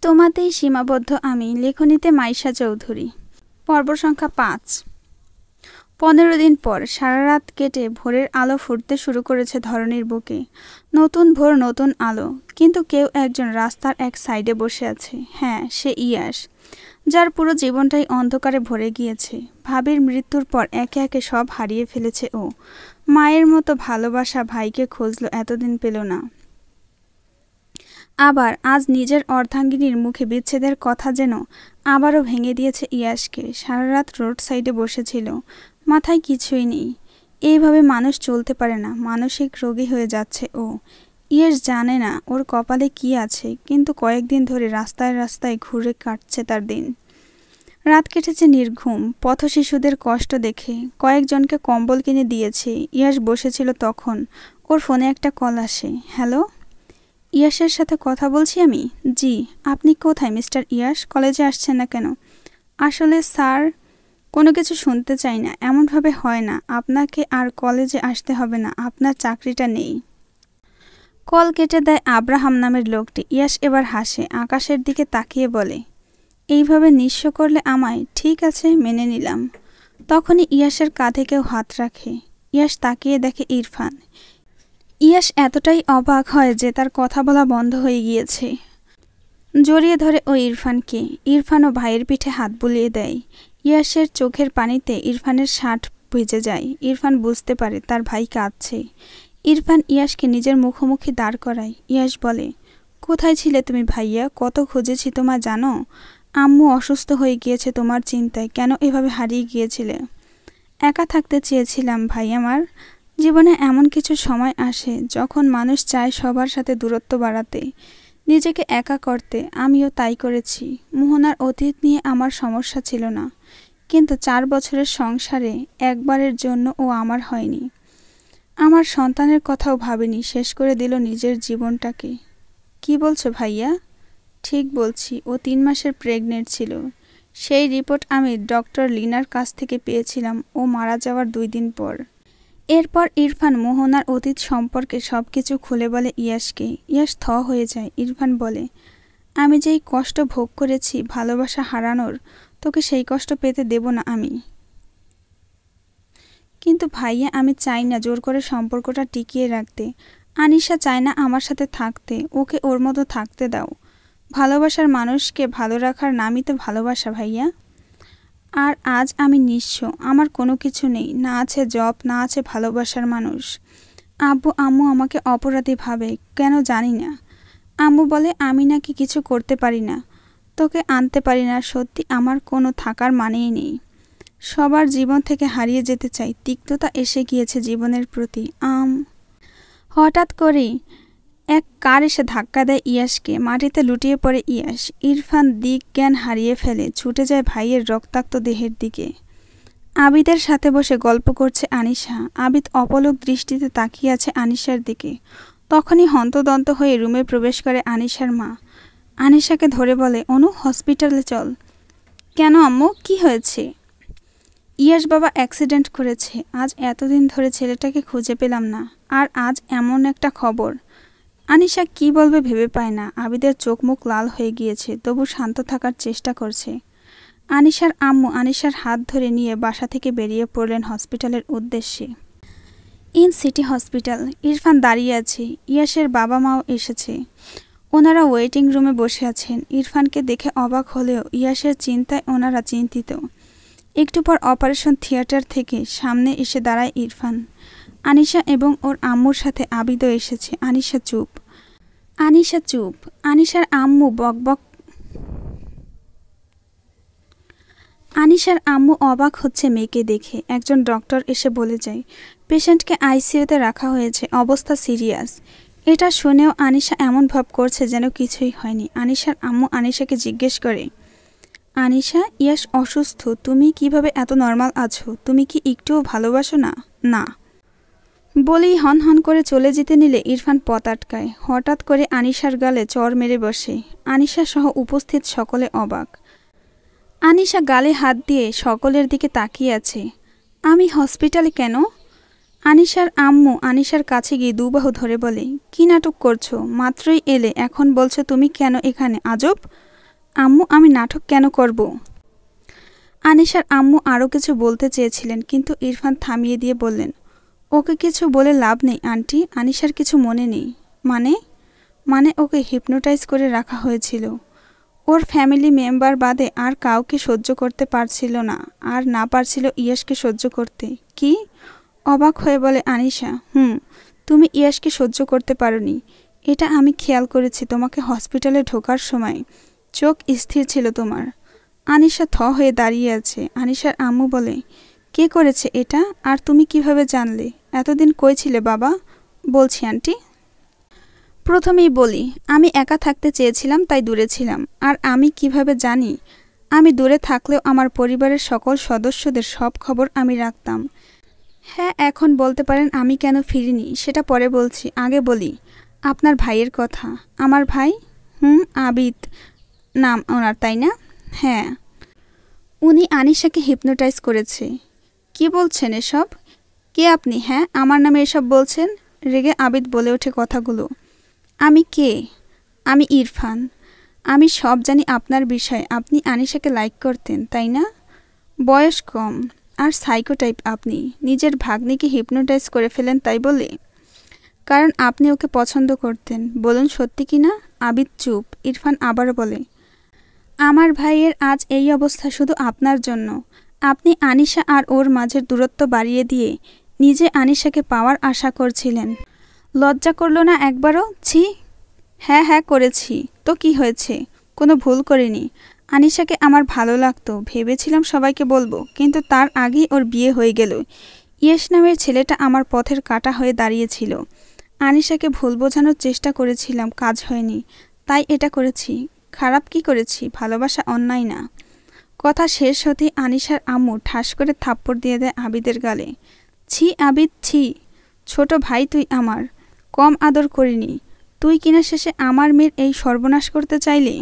তোমাতেই সীমাবদ্ধ আমি। লেখনীতে মাইশা চৌধুরী। পর্ব সংখ্যা ৫। ১৫ দিন পর সারা রাত কেটে ভোরের আলো ফুটতে শুরু করেছে ধরণীর বুকে। নতুন ভোর, নতুন আলো। কিন্তু কেউ একজন রাস্তার এক সাইডে বসে আছে। হ্যাঁ, সে ইয়াস, যার পুরো জীবনটাই অন্ধকারে ভরে গিয়েছে। ভাবির মৃত্যুর পর একে একে সব হারিয়ে ফেলেছে ও। মায়ের মতো ভালোবাসা ভাইকে খুঁজল, এতদিন পেল না। আবার আজ নিজের অর্ধাঙ্গিনীর মুখে বিচ্ছেদের কথা যেন আবারও ভেঙে দিয়েছে ইয়াসকে। সারা রাত রোড সাইডে বসেছিল, মাথায় কিছুই নেই। এইভাবে মানুষ চলতে পারে না, মানসিক রোগী হয়ে যাচ্ছে ও। ইয়াস জানে না ওর কপালে কি আছে, কিন্তু কয়েকদিন ধরে রাস্তায় রাস্তায় ঘুরে কাটছে তার দিন। রাত কেটেছে নির্ঘুম, পথশিশুদের কষ্ট দেখে। কয়েকজনকে কম্বল কিনে দিয়েছে। ইয়াস বসেছিল তখন ওর ফোনে একটা কল আসে। হ্যালো, ইয়াসের সাথে কথা বলছি আমি? জি। আপনি কোথায় মিস্টার ইয়াস? কলেজে আসছেন না কেন? আসলে স্যার, কোনো কিছু শুনতে চাই না। এমনভাবে হয় না। আপনাকে আর কলেজে আসতে হবে না, আপনার চাকরিটা নেই। কল কেটে দেয় আব্রাহাম নামের লোকটি। ইয়াস এবার হাসে, আকাশের দিকে তাকিয়ে বলে, এইভাবে নিঃস্ব করলে আমায়? ঠিক আছে, মেনে নিলাম। তখনই ইয়াসের কাঁধে কেউ হাত রাখে। ইয়াস তাকিয়ে দেখে ইরফান। ইয়াস এতটাই অবাক হয় যে তার কথা বলা বন্ধ হয়ে গিয়েছে। জড়িয়ে ধরে ও ইরফানকে। ইরফানও ভাইয়ের পিঠে হাত বুলিয়ে দেয়। ইয়াসের চোখের পানিতে ইরফানের শার্ট ভিজে যায়। ইরফান বুঝতে পারে তার ভাই কাঁদছে। ইরফান ইয়াসকে নিজের মুখোমুখি দাঁড় করায়। ইয়াস বলে, কোথায় ছিলে তুমি ভাইয়া? কত খুঁজেছি তোমায় জানো? আম্মু অসুস্থ হয়ে গিয়েছে তোমার চিন্তায়। কেন এভাবে হারিয়ে গিয়েছিলে? একা থাকতে চেয়েছিলাম ভাই আমার। জীবনে এমন কিছু সময় আসে যখন মানুষ চায় সবার সাথে দূরত্ব বাড়াতে, নিজেকে একা করতে। আমিও তাই করেছি। মোহনার অতীত নিয়ে আমার সমস্যা ছিল না, কিন্তু ৪ বছরের সংসারে একবারের জন্য ও আমার হয়নি। আমার সন্তানের কথাও ভাবিনি, শেষ করে দিল নিজের জীবনটাকে। কি বলছো ভাইয়া? ঠিক বলছি, ও ৩ মাসের প্রেগনেন্ট ছিল। সেই রিপোর্ট আমি ডক্টর লিনার কাছ থেকে পেয়েছিলাম ও মারা যাওয়ার ২ দিন পর। এরপর ইরফান মোহনার অতীত সম্পর্কে সব কিছু খুলে বলে ইয়াসকে। ইয়াস থ হয়ে যায়। ইরফান বলে, আমি যেই কষ্ট ভোগ করেছি ভালোবাসা হারানোর, তোকে সেই কষ্ট পেতে দেব না আমি। কিন্তু ভাইয়া, আমি চাই না জোর করে সম্পর্কটা টিকিয়ে রাখতে। আনিশা চায় না আমার সাথে থাকতে। ওকে ওর মতো থাকতে দাও। ভালোবাসার মানুষকে ভালো রাখার নামই তো ভালোবাসা ভাইয়া। আর আজ আমি নিঃস্ব, আমার কোনো কিছু নেই। না আছে জব, না আছে ভালোবাসার মানুষ। আব্বু আম্মু আমাকে অপরাধী ভাবে, কেন জানি না। আম্মু বলে আমি নাকি কিছু করতে পারি না, তোকে আনতে পারি না। সত্যি আমার কোনো থাকার মানেই নেই। সবার জীবন থেকে হারিয়ে যেতে চাই। তিক্ততা এসে গিয়েছে জীবনের প্রতি। হঠাৎ করেই এক কার এসে ধাক্কা দেয় ইয়াসকে। মাটিতে লুটিয়ে পড়ে ইয়াস। ইরফান দিক জ্ঞান হারিয়ে ফেলে ছুটে যায় ভাইয়ের রক্তাক্ত দেহের দিকে। আবিদের সাথে বসে গল্প করছে আনিশা। আবিদ অপলক দৃষ্টিতে তাকিয়ে আছে আনিশার দিকে। তখনই হন্তদন্ত হয়ে রুমে প্রবেশ করে আনিশার মা। আনিশাকে ধরে বলে, অনু, হসপিটালে চল। কেন আম্মু, কি হয়েছে? ইয়াস বাবা অ্যাক্সিডেন্ট করেছে। আজ এতদিন ধরে ছেলেটাকে খুঁজে পেলাম না, আর আজ এমন একটা খবর। আনিশা কি বলবে ভেবে পায় না। আবিদের চোখ মুখ লাল হয়ে গিয়েছে, তবু শান্ত থাকার চেষ্টা করছে। আনিশার আম্মু আনিশার হাত ধরে নিয়ে বাসা থেকে বেরিয়ে পড়লেন হসপিটালের উদ্দেশ্যে। In city hospital. ইরফান দাঁড়িয়ে আছে। ইয়াসের বাবা মাও এসেছে। ওনারা ওয়েটিং রুমে বসে আছেন। ইরফানকে দেখে অবাক হলেও ইয়াসের চিন্তায় ওনারা চিন্তিত। একটু পর অপারেশন থিয়েটার থেকে সামনে এসে দাঁড়ায় ইরফান। আনিশা এবং ওর আম্মুর সাথে আবিদও এসেছে। আনিশা চুপ। আনিশার আম্মু আনিশার আম্মু অবাক হচ্ছে মেয়েকে দেখে। একজন ডক্টর এসে বলে যায়, পেশেন্টকে আইসিইউতে রাখা হয়েছে, অবস্থা সিরিয়াস। এটা শুনেও আনিশা এমন ভাব করছে যেন কিছুই হয়নি। আনিশার আম্মু আনিশাকে জিজ্ঞেস করে, আনিশা, ইয়াস অসুস্থ, তুমি কিভাবে এত নর্মাল আছো? তুমি কি একটুও ভালোবাসো না? না বলেই হন হন করে চলে যেতে নিলে ইরফান পথ আটকায়। হঠাৎ করে আনিশার গালে চড় মেরে বসে। আনিশা সহ উপস্থিত সকলে অবাক। আনিশা গালে হাত দিয়ে সকলের দিকে তাকিয়ে আছে। আমি হসপিটালে কেন? আনিশার আম্মু আনিশার কাছে গিয়ে দুবাহু ধরে বলে, কি নাটক করছো? মাত্রই এলে, এখন বলছো তুমি কেন এখানে? আজব। আম্মু আমি নাটক কেন করব? আনিশার আম্মু আরও কিছু বলতে চেয়েছিলেন, কিন্তু ইরফান থামিয়ে দিয়ে বললেন, ওকে কিছু বলে লাভ নেই আন্টি, আনিশার কিছু মনে নেই। মানে? মানে ওকে হিপনোটাইজ করে রাখা হয়েছিল। ওর ফ্যামিলি মেম্বার বাদে আর কাউকে সহ্য করতে পারছিল না, আর না পারছিল ইয়াসকে সহ্য করতে। কি? অবাক হয়ে বলে আনিশা। তুমি ইয়াসকে সহ্য করতে পারোনি, এটা আমি খেয়াল করেছি তোমাকে হসপিটালে ঢোকার সময়। চোখ স্থির ছিল তোমার। আনিশা থ হয়ে দাঁড়িয়ে আছে। আনিশার আম্মু বলে, কে করেছে এটা, আর তুমি কিভাবে জানলে? এতদিন কই ছিলে বাবা? বলছি আন্টি। প্রথমেই বলি, আমি একা থাকতে চেয়েছিলাম, তাই দূরে ছিলাম। আর আমি কিভাবে জানি? আমি দূরে থাকলেও আমার পরিবারের সকল সদস্যদের সব খবর আমি রাখতাম। হ্যাঁ, এখন বলতে পারেন আমি কেন ফিরিনি, সেটা পরে বলছি। আগে বলি আপনার ভাইয়ের কথা। আমার ভাই? আবিদ নাম ওনার, তাই না? হ্যাঁ। উনি আনিশাকে হিপনোটাইজ করেছে। কি বলছেন এসব? কে আপনি? হ্যাঁ, আমার নামে এসব বলছেন? রেগে আবিদ বলে ওঠে কথাগুলো। আমি কে? আমি ইরফান। আমি সব জানি আপনার বিষয়ে। আপনি আনিশাকে লাইক করতেন, তাই না? বয়স কম আর সাইকো টাইপ আপনি। নিজের ভাগ্নিকে হিপনোটাইজ করে ফেলেন তাই বলে? কারণ আপনি ওকে পছন্দ করতেন। বলুন সত্যি কি না? আবিদ চুপ। ইরফান আবার বলে, আমার ভাইয়ের আজ এই অবস্থা শুধু আপনার জন্য। আপনি আনিশা আর ওর মাঝের দূরত্ব বাড়িয়ে দিয়ে নিজে আনিশাকে পাওয়ার আশা করছিলেন। লজ্জা করল না একবারও? ছি। হ্যাঁ করেছি তো কি হয়েছে? কোনো ভুল করিনি। আনিশাকে আমার ভালো লাগতো, ভেবেছিলাম সবাইকে বলবো, কিন্তু তার আগেই ওর বিয়ে হয়ে গেল। ইয়েস নামের ছেলেটা আমার পথের কাঁটা হয়ে দাঁড়িয়েছিল। আনিশাকে ভুল বোঝানোর চেষ্টা করেছিলাম, কাজ হয়নি, তাই এটা করেছি। খারাপ কি করেছি? ভালোবাসা অন্যায় না। কথা শেষ হতেই আনিশার আম্মু ঠাস করে থাপ্পড় দিয়ে দেয় আবিদের গালে। ছি আবিদ, ছি। ছোট ভাই তুই আমার, কম আদর করিনি। তুই কিনা শেষে আমার মেয়ের এই সর্বনাশ করতে চাইলি।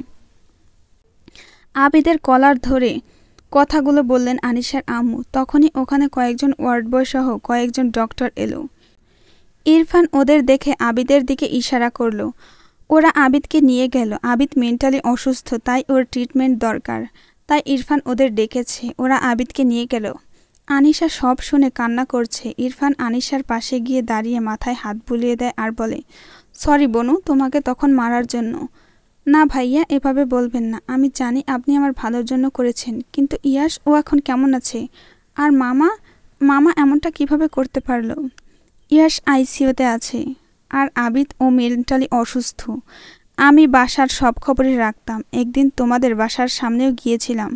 আবিদের কলার ধরে কথাগুলো বললেন আনিশার আম্মু। তখনই ওখানে কয়েকজন ওয়ার্ড বয় সহ কয়েকজন ডক্টর এলো। ইরফান ওদের দেখে আবিদের দিকে ইশারা করলো। ওরা আবিদকে নিয়ে গেল। আবিদ মেন্টালি অসুস্থ, তাই ওর ট্রিটমেন্ট দরকার। তাই ইরফান ওদের ডেকেছে। ওরা আবিদকে নিয়ে গেল। আনিশা সব শুনে কান্না করছে। ইরফান আনিশার পাশে গিয়ে দাঁড়িয়ে মাথায় হাত বুলিয়ে দেয় আর বলে, সরি বনু, তোমাকে তখন মারার জন্য। না ভাইয়া, এভাবে বলবেন না। আমি জানি আপনি আমার ভালোর জন্য করেছেন, কিন্তু ইয়াস, ও এখন কেমন আছে? আর মামা এমনটা কিভাবে করতে পারলো? ইয়াস আইসিইউতে আছে, আর আবিদ ও মেন্টালি অসুস্থ। আমি বাসার সব খবরই রাখতাম। একদিন তোমাদের বাসার সামনেও গিয়েছিলাম।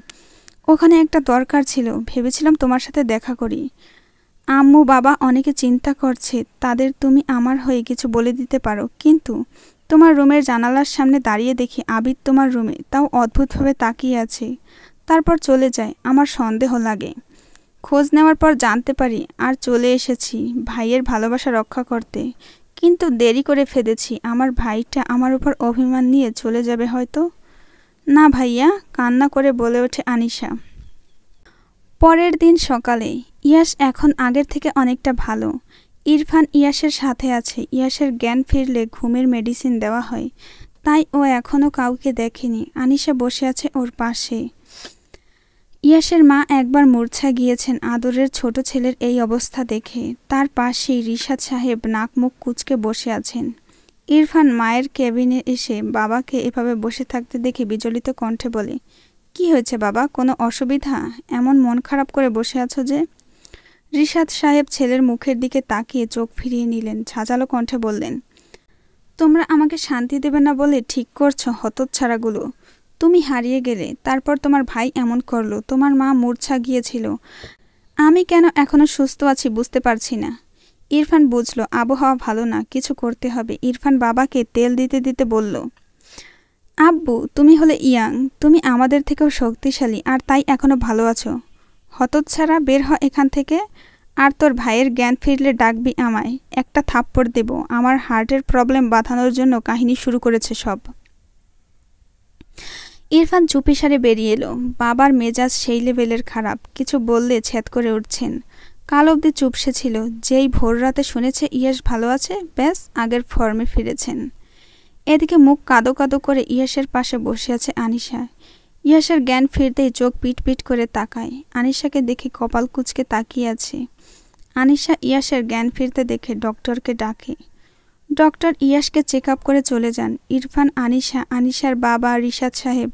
ওখানে একটা দরকার ছিল, ভেবেছিলাম তোমার সাথে দেখা করি। আম্মু বাবা অনেকে চিন্তা করছে, তাদের তুমি আমার হয়ে কিছু বলে দিতে পারো। কিন্তু তোমার রুমের জানালার সামনে দাঁড়িয়ে দেখি আবিদ তোমার রুমে, তাও অদ্ভুতভাবে তাকিয়ে আছে। তারপর চলে যায়। আমার সন্দেহ লাগে। খোঁজ নেওয়ার পর জানতে পারি, আর চলে এসেছি ভাইয়ের ভালোবাসা রক্ষা করতে। কিন্তু দেরি করে ফেলেছি। আমার ভাইটা আমার উপর অভিমান নিয়ে চলে যাবে হয়তো। না ভাইয়া, কান্না করে বলে ওঠে আনিশা। পরের দিন সকালে ইয়াস এখন আগের থেকে অনেকটা ভালো। ইরফান ইয়াসের সাথে আছে। ইয়াসের জ্ঞান ফিরলে ঘুমের মেডিসিন দেওয়া হয়, তাই ও এখনও কাউকে দেখেনি। আনিশা বসে আছে ওর পাশে। ইয়াসের মা একবার মূর্ছা গিয়েছেন আদরের ছোট ছেলের এই অবস্থা দেখে। তার পাশেই রিশাদ সাহেব নাক মুখ কুঁচকে বসে আছেন। ইরফান মায়ের কেবিনে এসে বাবাকে এভাবে বসে থাকতে দেখে বিচলিত কণ্ঠে বলে, কি হয়েছে বাবা, কোনো অসুবিধা? এমন মন খারাপ করে বসে আছো যে? রিশাদ সাহেব ছেলের মুখের দিকে তাকিয়ে চোখ ফিরিয়ে নিলেন। ঝাঁঝালো কণ্ঠে বললেন, তোমরা আমাকে শান্তি দেবে না বলে ঠিক করছো হতচ্ছাড়াগুলো। তুমি হারিয়ে গেলে, তারপর তোমার ভাই এমন করলো, তোমার মা মূর্ছা গিয়েছিল। আমি কেন এখনো সুস্থ আছি বুঝতে পারছি না। ইরফান বুঝলো আবহাওয়া ভালো না, কিছু করতে হবে। ইরফান বাবাকে তেল দিতে দিতে বলল, আব্বু তুমি হলে ইয়াং, তুমি আমাদের থেকেও শক্তিশালী, আর তাই এখনো ভালো আছো। হতচ্ছাড়া, বের হ এখান থেকে। আর তোর ভাইয়ের জ্ঞান ফিরলে ডাকবি আমায়। একটা থাপ্পড় দেব। আমার হার্টের প্রবলেম বাঁধানোর জন্য কাহিনী শুরু করেছে সব। ইরফান চুপিসারে বেরিয়ে এলো। বাবার মেজাজ সেই লেভেলের খারাপ, কিছু বললে ছেদ করে উঠছেন। কাল অবধি চুপসে ছিল। যেই ভোর রাতে শুনেছে ইয়াস ভালো আছে, ব্যাস আগের ফর্মে ফিরেছেন। এদিকে মুখ কাদো কাদো করে ইয়াসের পাশে বসে আছে আনিশা। ইয়াসের জ্ঞান ফিরতেই চোখ পিট পিট করে তাকায়। আনিশাকে দেখে কপাল কুঁচকে তাকিয়ে আছে। আনিশা ইয়াসের জ্ঞান ফিরতে দেখে ডক্টরকে ডাকে। ডক্টর ইয়াসকে চেক আপ করে চলে যান। ইরফান, আনিশা, আনিশার বাবা রিশাদ সাহেব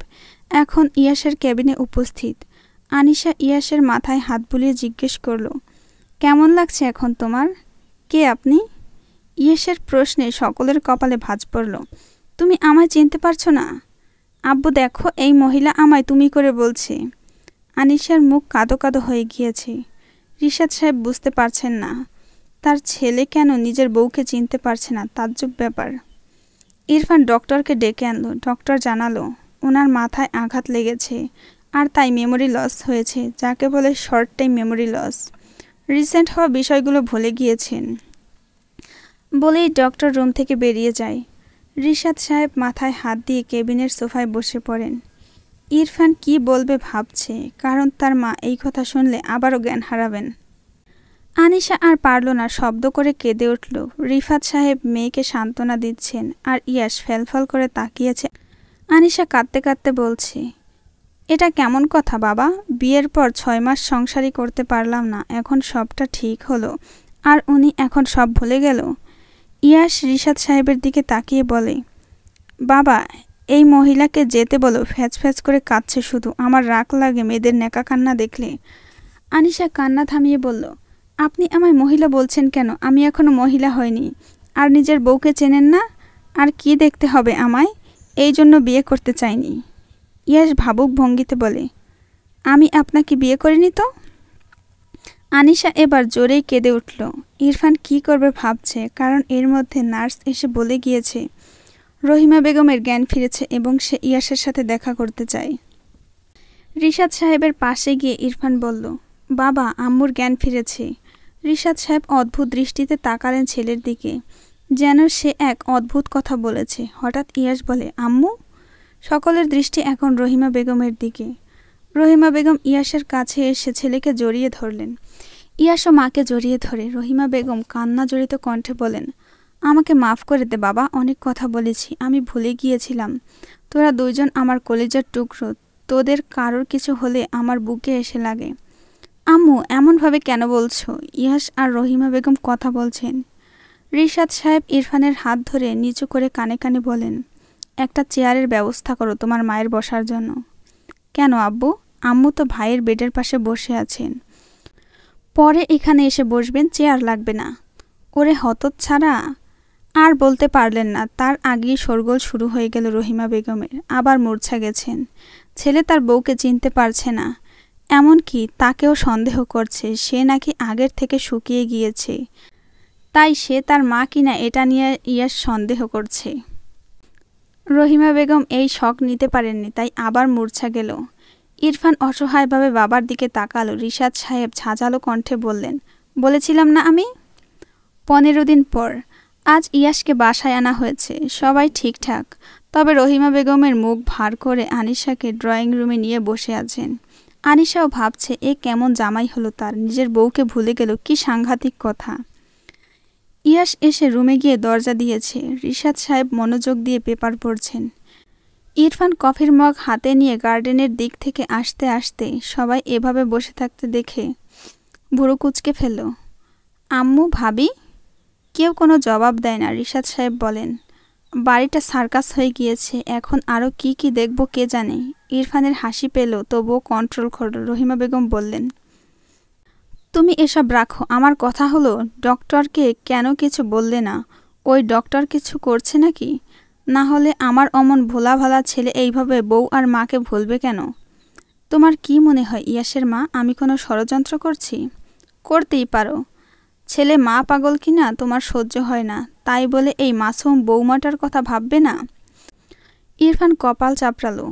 এখন ইয়াসের কেবিনে উপস্থিত। আনিশা ইয়াসের মাথায় হাত বুলিয়ে জিজ্ঞেস করল, কেমন লাগছে এখন তোমার? কে আপনি? ইয়াসের প্রশ্নে সকলের কপালে ভাঁজ পড়ল। তুমি আমায় চিনতে পারছো না? আব্বু দেখো, এই মহিলা আমায় তুমি করে বলছে। আনিশার মুখ কাদো কাদো হয়ে গিয়েছে। রিশাদ সাহেব বুঝতে পারছেন না তার ছেলে কেন নিজের বউকে চিনতে পারছে না, তাজ্জব ব্যাপার। ইরফান ডক্টরকে ডেকে আনলো। ডক্টর জানালো ওনার মাথায় আঘাত লেগেছে আর তাই মেমোরি লস হয়েছে, যাকে বলে short time memory loss. Recent হওয়া বিষয়গুলো ভুলে গিয়েছেন বলেই ডক্টর রুম থেকে বেরিয়ে যায়। রিশাদ সাহেব মাথায় হাত দিয়ে কেবিনের সোফায় বসে পড়েন। ইরফান কি বলবে ভাবছে, কারণ তার মা এই কথা শুনলে আবারও জ্ঞান হারাবেন। আনিশা আর পারল না, শব্দ করে কেঁদে উঠল। রিফাত সাহেব মেয়েকে সান্ত্বনা দিচ্ছেন আর ইয়াস ফ্যালফল করে তাকিয়েছে। আনিশা কাঁদতে কাঁদতে বলছে, এটা কেমন কথা বাবা? বিয়ের পর 6 মাস সংসারই করতে পারলাম না, এখন সবটা ঠিক হলো আর উনি এখন সব ভুলে গেল? ইয়াস রিশাদ সাহেবের দিকে তাকিয়ে বলে, বাবা এই মহিলাকে যেতে বলো, ফ্যাচ ফ্যাচ করে কাঁদছে শুধু, আমার রাগ লাগে মেয়েদের নেকা কান্না দেখলে। আনিশা কান্না থামিয়ে বলল, আপনি আমায় মহিলা বলছেন কেন? আমি এখনো মহিলা হয়নি। আর নিজের বউকে চেনেন না? আর কি দেখতে হবে আমায়? এই জন্য বিয়ে করতে চাইনি। ইয়াস ভাবুক ভঙ্গিতে বলে, আমি আপনাকে বিয়ে করিনি তো? আনিশা এবার জোরেই কেঁদে উঠল। ইরফান কি করবে ভাবছে, কারণ এর মধ্যে নার্স এসে বলে গিয়েছে রহিমা বেগমের জ্ঞান ফিরেছে এবং সে ইয়াসের সাথে দেখা করতে চায়। রিশাদ সাহেবের পাশে গিয়ে ইরফান বলল, বাবা আম্মুর জ্ঞান ফিরেছে। রিশাদ সাহেব অদ্ভুত দৃষ্টিতে তাকালেন ছেলের দিকে, যেন সে এক অদ্ভুত কথা বলেছে। হঠাৎ ইয়াস বলে, আম্মু? সকলের দৃষ্টি এখন রহিমা বেগমের দিকে। রহিমা বেগম ইয়াসের কাছে এসে ছেলেকে জড়িয়ে ধরলেন। ইয়াসও মাকে জড়িয়ে ধরে। রহিমা বেগম কান্না জড়িত কণ্ঠে বলেন, আমাকে মাফ করে দে বাবা, অনেক কথা বলেছি, আমি ভুলে গিয়েছিলাম। তোরা দুইজন আমার কলিজার টুকরো, তোদের কারোর কিছু হলে আমার বুকে এসে লাগে। আম্মু এমনভাবে কেন বলছো? ইয়াস আর রহিমা বেগম কথা বলছেন। রিশাদ সাহেব ইরফানের হাত ধরে নিচু করে কানে কানে বলেন, একটা চেয়ারের ব্যবস্থা করো তোমার মায়ের বসার জন্য। কেন আব্বু? আম্মু তো ভাইয়ের বেডের পাশে বসে আছেন, পরে এখানে এসে বসবেন, চেয়ার লাগবে না। ওরে হতচ্ছাড়া! আর বলতে পারলেন না, তার আগেই শোরগোল শুরু হয়ে গেল রহিমা বেগমের। আবার মূর্ছা গেছেন। ছেলে তার বউকে চিনতে পারছে না, এমনকি তাকেও সন্দেহ করছে সে নাকি আগের থেকে শুকিয়ে গিয়েছে, তাই সে তার মা কিনা এটা নিয়ে ইয়াস সন্দেহ করছে। রহিমা বেগম এই শখ নিতে পারেননি, তাই আবার মূর্ছা গেল। ইরফান অসহায়ভাবে বাবার দিকে তাকালো। রিশাদ সাহেব ঝাঁঝালো কণ্ঠে বললেন, বলেছিলাম না আমি? 15 দিন পর আজ ইয়াসকে বাসায় আনা হয়েছে, সবাই ঠিকঠাক। তবে রহিমা বেগমের মুখ ভার করে আনিশাকে ড্রয়িং রুমে নিয়ে বসে আছেন। আনিশাও ভাবছে এ কেমন জামাই হলো তার, নিজের বউকে ভুলে গেল, কি সাংঘাতিক কথা। ইয়াস এসে রুমে গিয়ে দরজা দিয়েছে। রিশাদ সাহেব মনোযোগ দিয়ে পেপার পড়ছেন। ইরফান কফির মগ হাতে নিয়ে গার্ডেনের দিক থেকে আসতে আসতে সবাই এভাবে বসে থাকতে দেখে ভুরু কুঁচকে ফেলল। আম্মু, ভাবি? কেউ কোনো জবাব দেয় না। রিশাদ সাহেব বলেন, বাড়িটা সার্কাস হয়ে গিয়েছে, এখন আরও কি কি দেখব কে জানে। ইরফানের হাসি পেল, তবুও কন্ট্রোল করল। রহিমা বেগম বললেন, তুমি এসব রাখো, আমার কথা হলো ডক্টরকে কেন কিছু বললে না? ওই ডক্টর কিছু করছে নাকি? না হলে আমার অমন ভোলা ভালা ছেলে এইভাবে বউ আর মাকে ভুলবে কেন? তোমার কি মনে হয় ইয়াসের মা আমি কোনো ষড়যন্ত্র করছি? করতেই পারো। ছেলে মা পাগল কিনা তোমার সহ্য হয় না, তাই বলে এই মাসুম বৌমাটার কথা ভাববে না? ইরফান কপাল চাপড়ালো।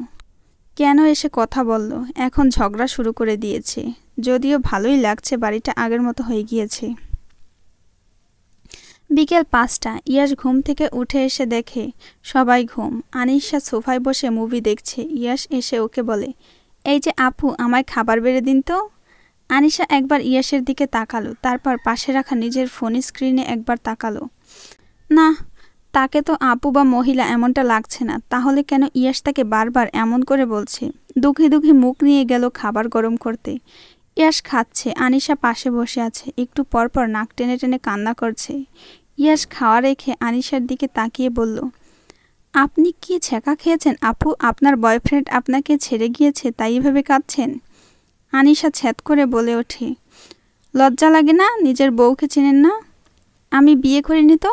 কেন এসে কথা বলল? এখন ঝগড়া শুরু করে দিয়েছে। যদিও ভালোই লাগছে, বাড়িটা আগের মতো হয়ে গিয়েছে। বিকেল 5টা। ইয়াস ঘুম থেকে উঠে এসে দেখে সবাই ঘুম। আনিশা সোফায় বসে মুভি দেখছে। ইয়াস এসে ওকে বলে, এই যে আপু, আমায় খাবার বেড়ে দিন তো। আনিশা একবার ইয়াসের দিকে তাকালো, তারপর পাশে রাখা নিজের ফোন স্ক্রিনে একবার তাকালো। না, তাকে তো আপু বা মহিলা এমনটা লাগছে না, তাহলে কেন ইয়াস তাকে বারবার এমন করে বলছে? দুঃখে দুঃখে মুখ নিয়ে গেল খাবার গরম করতে। ইয়াস খাচ্ছে, আনিশা পাশে বসে আছে, একটু পরপর নাক টেনে টেনে কান্না করছে। ইয়াস খাওয়া রেখে আনিশার দিকে তাকিয়ে বলল, আপনি কি ছ্যাঁকা খেয়েছেন আপু? আপনার বয়ফ্রেন্ড আপনাকে ছেড়ে গিয়েছে তাই এভাবে কাঁদছেন? আনিশা ছ্যাদ করে বলে ওঠে, লজ্জা লাগে না? নিজের বউকে চেনেন না? আমি বিয়ে করিনি তো।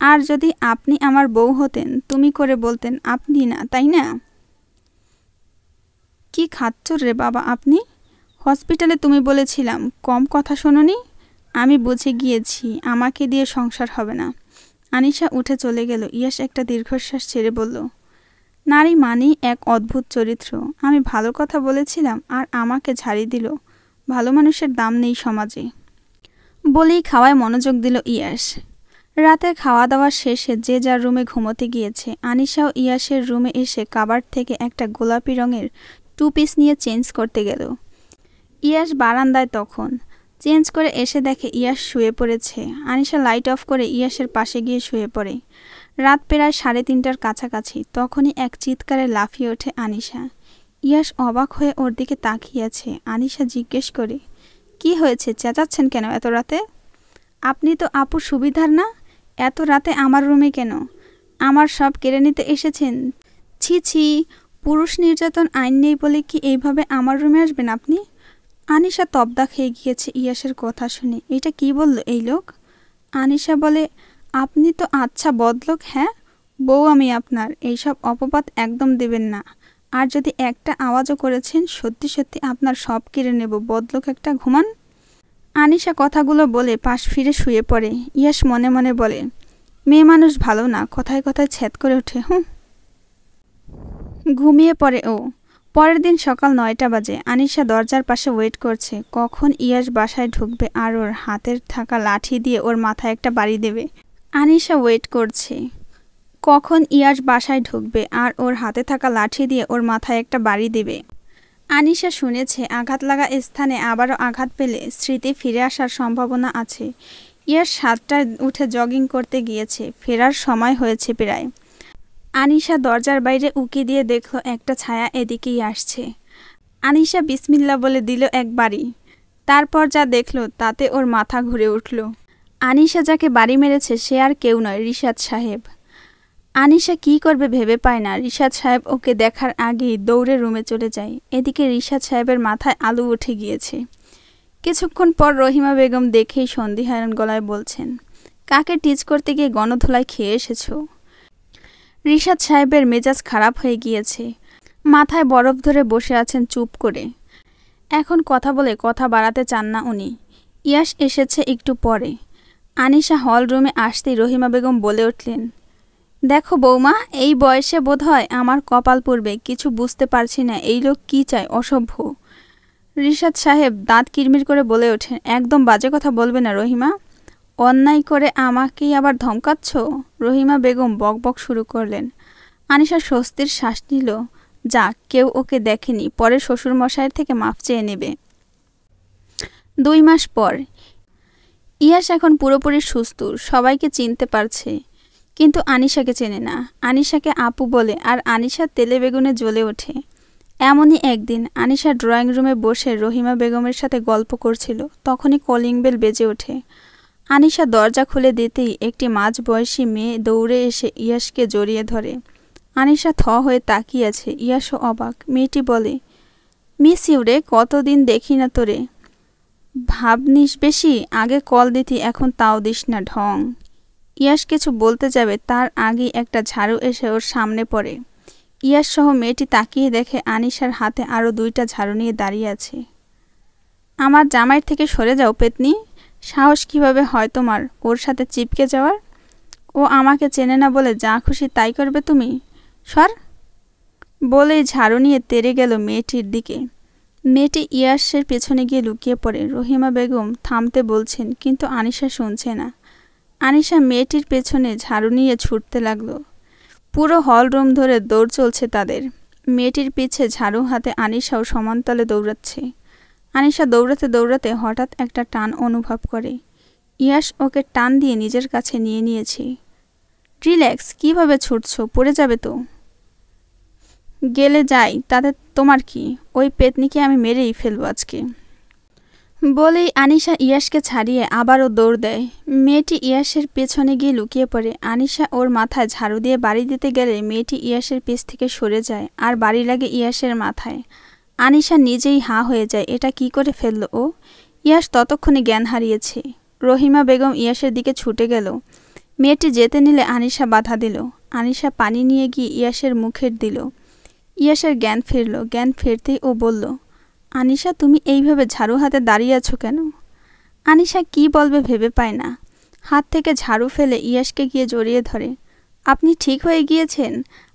আর যদি আপনি আমার বউ হতেন তুমি করে বলতেন আপনি না, তাই না? কি খাচ্ছ রে বাবা আপনি? হসপিটালে তুমি বলেছিলাম কম কথা শোনোনি? আমি বুঝে গিয়েছি আমাকে দিয়ে সংসার হবে না। আনিশা উঠে চলে গেল। ইয়াস একটা দীর্ঘশ্বাস ছেড়ে বলল, নারী মানেই এক অদ্ভুত চরিত্র। আমি ভালো কথা বলেছিলাম আর আমাকে ঝাড়ি দিল। ভালো মানুষের দাম নেই সমাজে। বলেই খাওয়ায় মনোযোগ দিল ইয়াস। রাতের খাওয়া দাওয়া শেষে যে যার রুমে ঘুমোতে গিয়েছে। আনিশাও ইয়াসের রুমে এসে কাবার্ড থেকে একটা গোলাপি রঙের 2 পিস নিয়ে চেঞ্জ করতে গেল। ইয়াস বারান্দায় তখন। চেঞ্জ করে এসে দেখে ইয়াস শুয়ে পড়েছে। আনিশা লাইট অফ করে ইয়াসের পাশে গিয়ে শুয়ে পড়ে। রাত প্রায় 3:30টার কাছাকাছি। তখনই এক চিৎকারে লাফিয়ে ওঠে আনিশা। ইয়াস অবাক হয়ে ওর দিকে তাকিয়ে আছে। আনিশা জিজ্ঞেস করে, কি হয়েছে? চেঁচাচ্ছেন কেন এত রাতে? আপনি তো আপু সুবিধার না, এত রাতে আমার রুমে কেন? আমার সব কেড়ে নিতে এসেছেন? ছি ছি, পুরুষ নির্যাতন আইন নেই বলে কি এইভাবে আমার রুমে আসবেন আপনি? আনিশা তবদা খেয়ে গিয়েছে ইয়াসের কথা শুনে। এটা কি বলল এই লোক? আনিশা বলে, আপনি তো আচ্ছা বদলোক। হ্যাঁ, বউ আমি আপনার। এইসব অপবাদ একদম দেবেন না। আর যদি একটা আওয়াজও করেছেন সত্যি সত্যি আপনার সব কেড়ে নেব। বদলোক একটা, ঘুমান। আনিশা কথাগুলো বলে পাশ ফিরে শুয়ে পড়ে। ইয়াস মনে মনে বলে, মেয়ে মানুষ ভালো না, কথায় কথায় ছ্যাদ করে ওঠে। ঘুমিয়ে পড়ে ও। পরের দিন সকাল 9টা বাজে। আনিশা দরজার পাশে ওয়েট করছে কখন ইয়াস বাসায় ঢুকবে আর ওর হাতের থাকা লাঠি দিয়ে ওর মাথায় একটা বাড়ি দেবে। আনিশা ওয়েট করছে কখন ইয়াস বাসায় ঢুকবে আর ওর হাতে থাকা লাঠি দিয়ে ওর মাথায় একটা বাড়ি দেবে। আনিশা শুনেছে আঘাত লাগা স্থানে আবারও আঘাত পেলে স্মৃতি ফিরে আসার সম্ভাবনা আছে। ইয়াস 7টায় উঠে জগিং করতে গিয়েছে। ফেরার সময় হয়েছে প্রায়। আনিশা দরজার বাইরে উকি দিয়ে দেখল একটা ছায়া এদিকেই আসছে। আনিশা বিসমিল্লা বলে দিল এক বাড়ি। তারপর যা দেখল তাতে ওর মাথা ঘুরে উঠল। আনিশা যাকে বাড়ি মেরেছে সে আর কেউ নয়, রিশাদ সাহেব। আনিশা কি করবে ভেবে পায় না। রিশাদ সাহেব ওকে দেখার আগেই দৌড়ে রুমে চলে যায়। এদিকে রিশাদ সাহেবের মাথায় আলু উঠে গিয়েছে। কিছুক্ষণ পর রহিমা বেগম দেখেই সন্দিহান গলায় বলছেন, কাকে টিচ করতে গিয়ে গণধোলায় খেয়ে এসেছো? রিশাদ সাহেবের মেজাজ খারাপ হয়ে গিয়েছে। মাথায় বরফ ধরে বসে আছেন চুপ করে। এখন কথা বলে কথা বাড়াতে চান না উনি। ইয়াস এসেছে একটু পরে। আনিশা হল রুমে আসতেই রহিমা বেগম বলে উঠলেন, দেখো বৌমা, এই বয়সে বোধহয় আমার কপাল পড়বে। কিছু বুঝতে পারছি না এই লোক কি চায়, অসভ্য। রিশাদ সাহেব দাঁত কিরমির করে বলে ওঠেন, একদম বাজে কথা বলবে না রহিমা। অন্যায় করে আমাকেই আবার ধমকাচ্ছ? রহিমা বেগম বকবক শুরু করলেন। আনিশা স্বস্তির শ্বাস নিল। যাক, কেউ ওকে দেখেনি, পরে শ্বশুরমশাইয়ের থেকে মাফ চেয়ে নেবে। 2 মাস পর। ইয়াস এখন পুরোপুরি সুস্থ, সবাইকে চিনতে পারছে, কিন্তু আনিশাকে চেনে না। আনিশাকে আপু বলে আর আনিশা তেলে বেগুনে জ্বলে ওঠে। এমনই একদিন আনিশা ড্রয়িং রুমে বসে রহিমা বেগমের সাথে গল্প করছিল। তখনই কলিং বেল বেজে ওঠে। আনিশা দরজা খুলে দিতেই একটি মাঝবয়সী মেয়ে দৌড়ে এসে ইয়াসকে জড়িয়ে ধরে। আনিশা থ হয়ে তাকিয়ে আছে। ইয়াসও অবাক। মেয়েটি বলে, মিস ইউ রে, কতদিন দেখি না তোরে। ভাবনিস বেশি, আগে কল দিতি, এখন তাও দিস না ঢং। ইয়াস কিছু বলতে যাবে তার আগেই একটা ঝাড়ু এসে ওর সামনে পড়ে। ইয়াস সহ মেয়েটি তাকিয়ে দেখে আনিশার হাতে আরও 2টা ঝাড়ু নিয়ে দাঁড়িয়ে আছে। আমার জামাইয়ের থেকে সরে যাও পেতনি। সাহস কিভাবে হয় তোমার ওর সাথে চিপকে যাওয়ার? ও আমাকে চেনে না বলে যা খুশি তাই করবে তুমি। সর। বলেই ঝাড়ু নিয়ে তেড়ে গেল মেয়েটির দিকে। মেয়েটি ইয়াসের পেছনে গিয়ে লুকিয়ে পড়ে। রহিমা বেগম থামতে বলছেন, কিন্তু আনিশা শুনছে না। আনিশা মেয়েটির পেছনে ঝাড়ু নিয়ে ছুটতে লাগলো। পুরো হল রুম ধরে দৌড় চলছে তাদের। মেয়েটির পিছে ঝাড়ু হাতে আনিশাও সমানতালে দৌড়াচ্ছে। আনিশা দৌড়াতে দৌড়াতে হঠাৎ একটা টান অনুভব করে। ইয়াস ওকে টান দিয়ে নিজের কাছে নিয়ে নিয়েছে। রিল্যাক্স, কিভাবে ছুটছো, পড়ে যাবে তো। গেলে যাই, তাতে তোমার কি? ওই পেতনিকে আমি মেরেই ফেলবো আজকে। বলেই আনিশা ইয়াসকে ছাড়িয়ে আবারও দৌড় দেয়। মেয়েটি ইয়াসের পেছনে গিয়ে লুকিয়ে পড়ে। আনিশা ওর মাথায় ঝাড়ু দিয়ে বাড়ি দিতে গেলে মেয়েটি ইয়াসের পেছ থেকে সরে যায় আর বাড়ি লাগে ইয়াসের মাথায়। আনিশা নিজেই হাঁ হয়ে যায়, এটা কি করে ফেলল ও? ইয়াস ততক্ষণে জ্ঞান হারিয়েছে। রহিমা বেগম ইয়াসের দিকে ছুটে গেল। মেয়েটি যেতে নিলে আনিশা বাধা দিল। আনিশা পানি নিয়ে গিয়ে ইয়াসের মুখের দিল। ইয়াসের জ্ঞান ফিরল। জ্ঞান ফিরতেই ও বলল, আনিশা তুমি এইভাবে ঝাড়ু হাতে দাঁড়িয়ে আছো কেন? আনিশা কি বলবে ভেবে পায় না। হাত থেকে ঝাড়ু ফেলে ইয়াসকে গিয়ে জড়িয়ে ধরে। আপনি ঠিক হয়ে গিয়েছেন?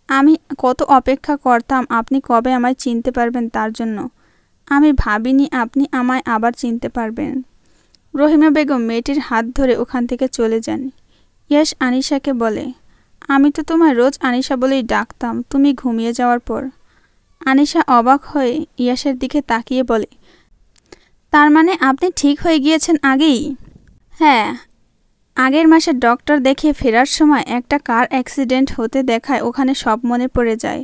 আমি কত অপেক্ষা করতাম আপনি কবে আমায় চিনতে পারবেন তার জন্য। আমি ভাবিনি আপনি আমায় আবার চিনতে পারবেন। রহিমা বেগম মেয়েটির হাত ধরে ওখান থেকে চলে যান। ইয়াস আনিশাকে বলে, আমি তো তোমায় রোজ আনিশা বলেই ডাকতাম তুমি ঘুমিয়ে যাওয়ার পর। আনিশা অবাক হয়ে ইয়াসের দিকে তাকিয়ে বলে, তার মানে আপনি ঠিক হয়ে গিয়েছেন আগেই? হ্যাঁ, আগের মাসে ডক্টর দেখিয়ে ফেরার সময় একটা কার অ্যাক্সিডেন্ট হতে দেখায় ওখানে সব মনে পড়ে যায়,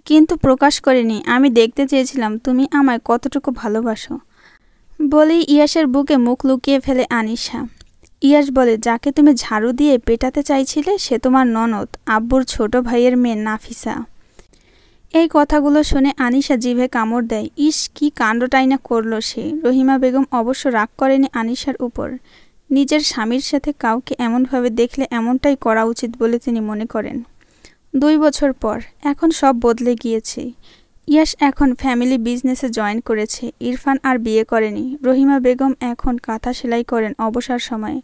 কিন্তু প্রকাশ করিনি। আমি দেখতে চেয়েছিলাম তুমি আমায় কতটুকু ভালোবাসো। বলেই ইয়াসের বুকে মুখ লুকিয়ে ফেলে আনিশা। ইয়াস বলে, যাকে তুমি ঝাড়ু দিয়ে পেটাতে চাইছিলে সে তোমার ননদ, আব্বুর ছোট ভাইয়ের মেয়ে নাফিসা। এই কথাগুলো শুনে আনিশা জিভে কামড় দেয়। ইস, কি কাণ্ডটাই না করলো সে। রহিমা বেগম অবশ্য রাগ করেনি আনিশার উপর। নিজের স্বামীর সাথে কাউকে এমনভাবে দেখলে এমনটাই করা উচিত বলে তিনি মনে করেন। 2 বছর পর এখন সব বদলে গিয়েছে। ইয়াস এখন ফ্যামিলি বিজনেসে জয়েন করেছে। ইরফান আর বিয়ে করেনি। রহিমা বেগম এখন কাঁথা সেলাই করেন অবসর সময়ে,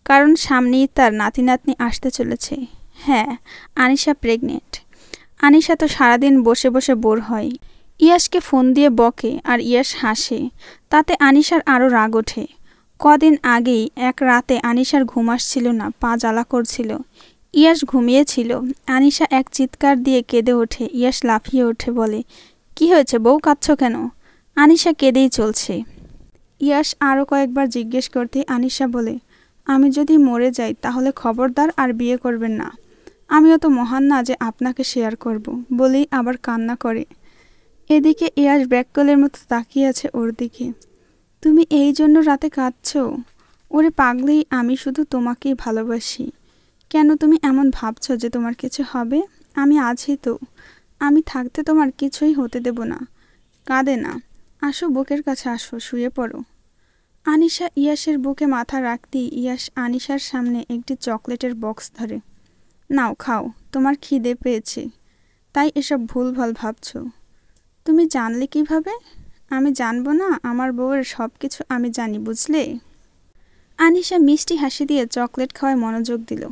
কারণ সামনেই তার নাতি নাতনি আসতে চলেছে। হ্যাঁ, আনিশা প্রেগনেন্ট। আনিশা তো সারাদিন বসে বসে বোর হয়। ইয়াসকে ফোন দিয়ে বকে আর ইয়াস হাসে। তাতে আনিশার আরও রাগ ওঠে। কদিন আগেই এক রাতে আনিশার ঘুম আসছিল না, পা জ্বালা করছিল। ইয়াস ঘুমিয়েছিল। আনিশা এক চিৎকার দিয়ে কেঁদে ওঠে। ইয়াস লাফিয়ে ওঠে, বলে, কি হয়েছে বউ, কাঁদছো কেন? আনিশা কেঁদেই চলছে। ইয়াস আরও কয়েকবার জিজ্ঞেস করতে আনিশা বলে, আমি যদি মরে যাই তাহলে খবরদার আর বিয়ে করবেন না। আমিও তো মহান না যে আপনাকে শেয়ার করব। বলেই আবার কান্না করে। এদিকে ইয়াস ব্যাককলের মতো তাকিয়ে আছে ওর দিকে। তুমি এই জন্য রাতে কাঁদছো? ওরে পাগলি, আমি শুধু তোমাকেই ভালোবাসি। কেন তুমি এমন ভাবছো যে তোমার কিছু হবে? আমি আছি তো। আমি থাকতে তোমার কিছুই হতে দেব না। কাঁদে না। আসো, বুকের কাছে আসো, শুয়ে পড়ো। আনিশা ইয়াসের বুকে মাথা রাখতেই ইয়াস আনিশার সামনে একটি চকলেটের বক্স ধরে। নাও, খাও, তোমার খিদে পেয়েছে, তাই এসব ভুলভাল ভাবছো। তুমি জানলে কিভাবে? আমি জানবো না? আমার বউয়ের সব কিছু আমি জানি, বুঝলে? আনিশা মিষ্টি হাসি দিয়ে চকলেট খাওয়ায় মনোযোগ দিল।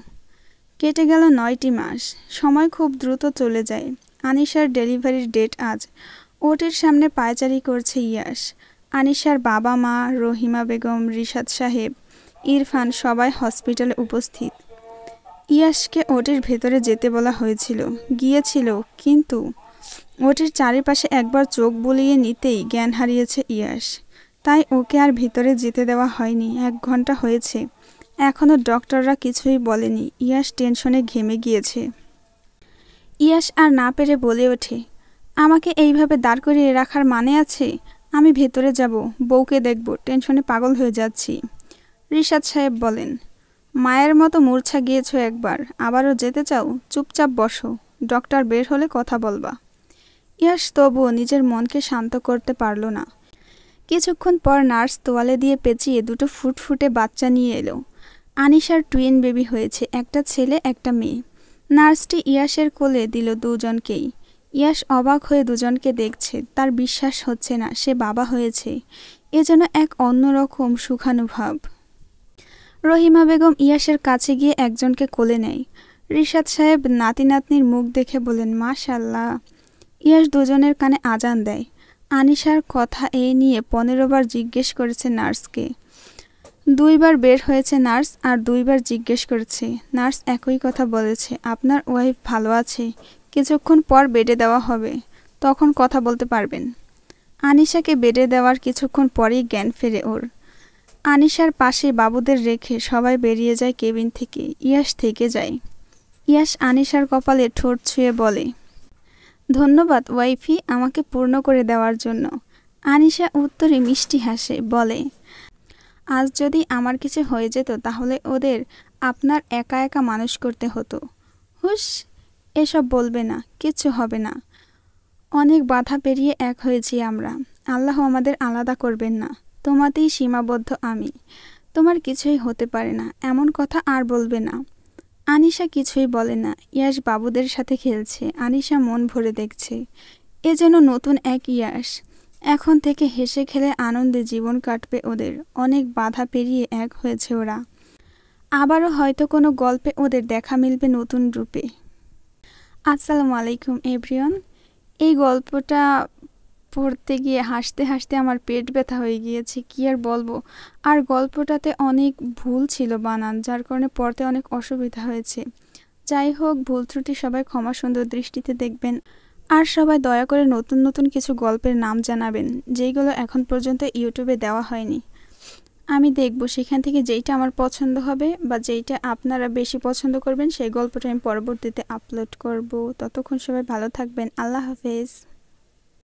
কেটে গেল 9টি মাস। সময় খুব দ্রুত চলে যায়। আনিশার ডেলিভারির ডেট আজ। ওটির সামনে পায়চারি করছে ইয়াস। আনিশার বাবা মা, রহিমা বেগম, রিশাদ সাহেব, ইরফান সবাই হসপিটালে উপস্থিত। ইয়াসকে ওটির ভেতরে যেতে বলা হয়েছিল, গিয়েছিল, কিন্তু ওটির চারিপাশে একবার চোখ বুলিয়ে নিতেই জ্ঞান হারিয়েছে ইয়াস। তাই ওকে আর ভিতরে যেতে দেওয়া হয়নি। 1 ঘন্টা হয়েছে, এখনও ডক্টররা কিছুই বলেনি। ইয়াস টেনশনে ঘেমে গিয়েছে। ইয়াস আর না পেরে বলে ওঠে, আমাকে এইভাবে দাঁড় করিয়ে রাখার মানে আছে? আমি ভেতরে যাব, বউকে দেখব, টেনশনে পাগল হয়ে যাচ্ছি। রিশাদ সাহেব বলেন, মায়ের মতো মূর্ছা গিয়েছ একবার, আবারও যেতে চাও? চুপচাপ বসো, ডক্টর বের হলে কথা বলবা। ইয়াস তবুও নিজের মনকে শান্ত করতে পারল না। কিছুক্ষণ পর নার্স তোয়ালে দিয়ে পেঁচিয়ে 2টো ফুটফুটে বাচ্চা নিয়ে এলো। আনিশার টুইন বেবি হয়েছে, একটা ছেলে একটা মেয়ে। নার্সটি ইয়াসের কোলে দিল দুজনকেই। ইয়াস অবাক হয়ে দুজনকে দেখছে। তার বিশ্বাস হচ্ছে না সে বাবা হয়েছে। এ যেন এক অন্যরকম সুখানুভব। রহিমা বেগম ইয়াসের কাছে গিয়ে একজনকে কোলে নেয়। রিশাদ সাহেব নাতি নাতনির মুখ দেখে বলেন, মাশাআল্লাহ। ইয়াস দুজনের কানে আজান দেয়। আনিশার কথা এই নিয়ে 15 বার জিজ্ঞেস করেছে নার্সকে। 2 বার বের হয়েছে নার্স, আর 2 বার জিজ্ঞেস করেছে। নার্স একই কথা বলেছে, আপনার ওয়াইফ ভালো আছে, কিছুক্ষণ পর বেডে দেওয়া হবে, তখন কথা বলতে পারবেন। আনিশাকে বেডে দেওয়ার কিছুক্ষণ পরেই জ্ঞান ফেরে ওর। আনিশার পাশে বাবুদের রেখে সবাই বেরিয়ে যায় কেবিন থেকে। ইয়াস থেকে যায়। ইয়াশ আনিশার কপালে ঠোঁট ছুঁয়ে বলে, ধন্যবাদ ওয়াইফি আমাকে পূর্ণ করে দেওয়ার জন্য। আনিশা উত্তরে মিষ্টি হাসে, বলে, আজ যদি আমার কিছু হয়ে যেত তাহলে ওদের আপনার একা একা মানুষ করতে হতো। হুস, এসব বলবে না, কিচ্ছু হবে না। অনেক বাধা পেরিয়ে এক হয়েছি আমরা, আল্লাহ আমাদের আলাদা করবেন না। তোমাতেই সীমাবদ্ধ আমি, তোমার কিছুই হতে পারে না, এমন কথা আর বলবে না। আনিশা কিছুই বলে না। ইয়াশ বাবুদের সাথে খেলছে, আনিশা মন ভরে দেখছে। এ যেন নতুন এক ইয়াশ। এখন থেকে হেসে খেলে আনন্দে জীবন কাটবে ওদের। অনেক বাধা পেরিয়ে এক হয়েছে ওরা। আবারও হয়তো কোনো গল্পে ওদের দেখা মিলবে নতুন রূপে। আসসালামু আলাইকুম এভরিওয়ান। এই গল্পটা পড়তে গিয়ে হাসতে হাসতে আমার পেট ব্যথা হয়ে গিয়েছে, কী আর বলবো। আর গল্পটাতে অনেক ভুল ছিল বানান, যার কারণে পড়তে অনেক অসুবিধা হয়েছে। যাই হোক, ভুল ত্রুটি সবাই ক্ষমা সুন্দর দৃষ্টিতে দেখবেন। আর সবাই দয়া করে নতুন নতুন কিছু গল্পের নাম জানাবেন, যেইগুলো এখন পর্যন্ত ইউটিউবে দেওয়া হয়নি। আমি দেখব সেখান থেকে যেইটা আমার পছন্দ হবে বা যেইটা আপনারা বেশি পছন্দ করবেন সেই গল্পটা আমি পরবর্তীতে আপলোড করব। ততক্ষণ সবাই ভালো থাকবেন। আল্লাহ হাফেজ।